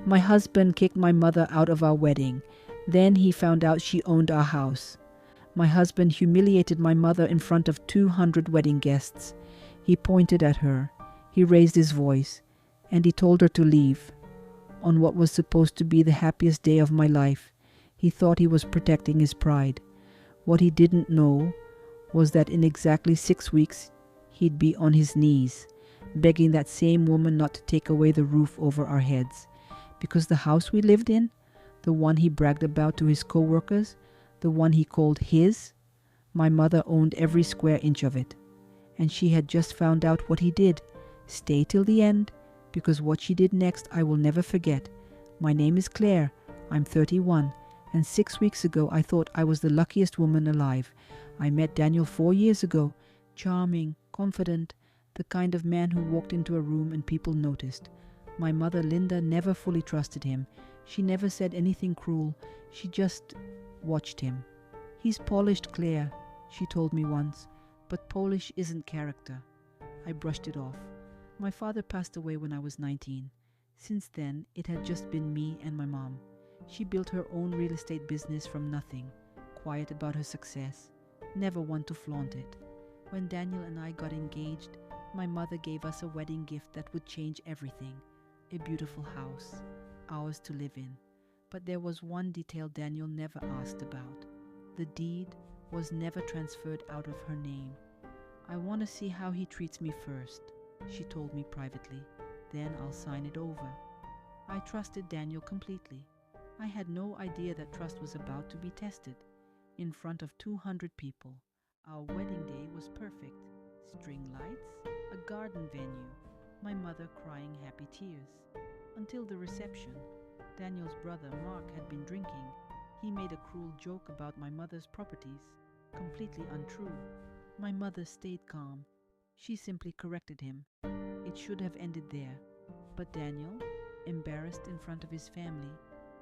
My husband kicked my mother out of our wedding. Then he found out she owned our house. My husband humiliated my mother in front of 200 wedding guests. He pointed at her. He raised his voice. And he told her to leave. On what was supposed to be the happiest day of my life, he thought he was protecting his pride. What he didn't know was that in exactly 6 weeks, he'd be on his knees, begging that same woman not to take away the roof over our heads. Because the house we lived in, the one he bragged about to his co-workers, the one he called his, my mother owned every square inch of it. And she had just found out what he did. Stay till the end, because what she did next I will never forget. My name is Claire. I'm 31, and 6 weeks ago I thought I was the luckiest woman alive. I met Daniel 4 years ago. Charming, confident, the kind of man who walked into a room and people noticed. My mother Linda never fully trusted him. She never said anything cruel. She just watched him. He's polished, Claire, she told me once, but Polish isn't character. I brushed it off. My father passed away when I was 19. Since then, it had just been me and my mom. She built her own real estate business from nothing, quiet about her success, never one to flaunt it. When Daniel and I got engaged, my mother gave us a wedding gift that would change everything. A beautiful house, ours to live in. But there was one detail Daniel never asked about. The deed was never transferred out of her name. I want to see how he treats me first, she told me privately. Then I'll sign it over. I trusted Daniel completely. I had no idea that trust was about to be tested. In front of 200 people. Our wedding day was perfect. String lights, a garden venue, my mother crying happy tears. Until the reception, Daniel's brother Mark had been drinking. He made a cruel joke about my mother's properties, completely untrue. My mother stayed calm. She simply corrected him. It should have ended there. But Daniel, embarrassed in front of his family,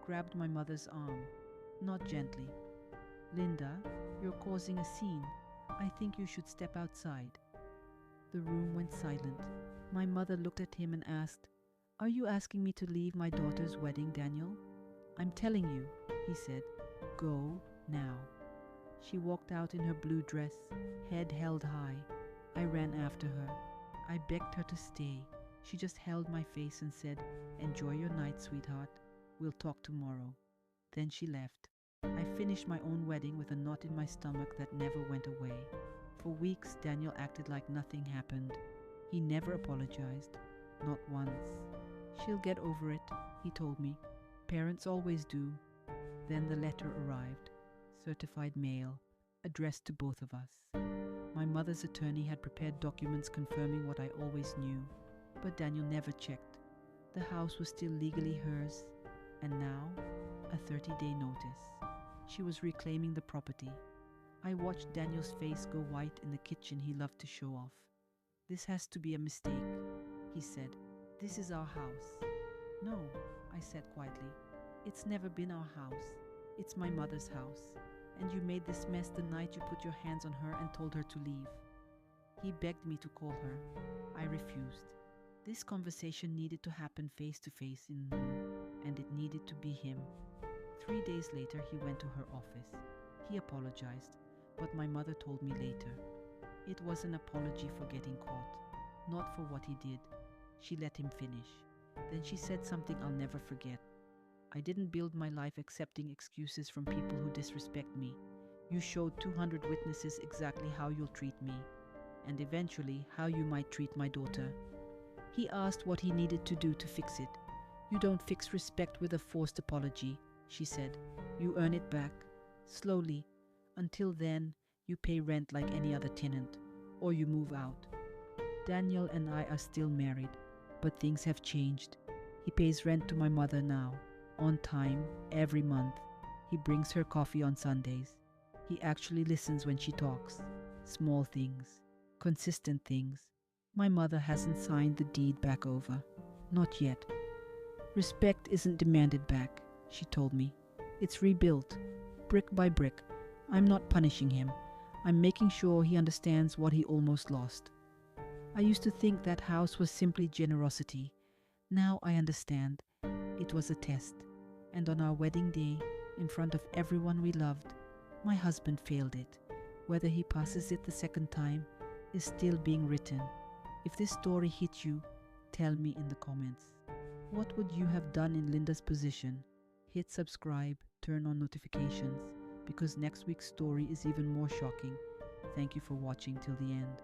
grabbed my mother's arm, not gently. Linda, you're causing a scene. I think you should step outside. The room went silent. My mother looked at him and asked, "Are you asking me to leave my daughter's wedding, Daniel?" "I'm telling you," he said. "Go now." She walked out in her blue dress, head held high. I ran after her. I begged her to stay. She just held my face and said, "Enjoy your night, sweetheart. We'll talk tomorrow." Then she left. I finished my own wedding with a knot in my stomach that never went away. For weeks, Daniel acted like nothing happened. He never apologized. Not once. "She'll get over it," he told me. "Parents always do." Then the letter arrived. Certified mail, addressed to both of us. My mother's attorney had prepared documents confirming what I always knew, but Daniel never checked. The house was still legally hers, and now, a 30-day notice. She was reclaiming the property. I watched Daniel's face go white in the kitchen he loved to show off. "This has to be a mistake," he said. "This is our house." "No," I said quietly. "It's never been our house. It's my mother's house. And you made this mess the night you put your hands on her and told her to leave." He begged me to call her. I refused. This conversation needed to happen face to face and it needed to be him. 3 days later, he went to her office. He apologized, but my mother told me later. It was an apology for getting caught, not for what he did. She let him finish. Then she said something I'll never forget. "I didn't build my life accepting excuses from people who disrespect me. You showed 200 witnesses exactly how you'll treat me, and eventually how you might treat my daughter." He asked what he needed to do to fix it. "You don't fix respect with a forced apology," she said. "You earn it back, slowly. Until then, you pay rent like any other tenant, or you move out." Daniel and I are still married, but things have changed. He pays rent to my mother now, on time, every month. He brings her coffee on Sundays. He actually listens when she talks. Small things, consistent things. My mother hasn't signed the deed back over. Not yet. "Respect isn't demanded back," she told me. "It's rebuilt, brick by brick. I'm not punishing him. I'm making sure he understands what he almost lost." I used to think that house was simply generosity. Now I understand. It was a test. And on our wedding day, in front of everyone we loved, my husband failed it. Whether he passes it the second time is still being written. If this story hit you, tell me in the comments. What would you have done in Linda's position? Hit subscribe, turn on notifications, because next week's story is even more shocking. Thank you for watching till the end.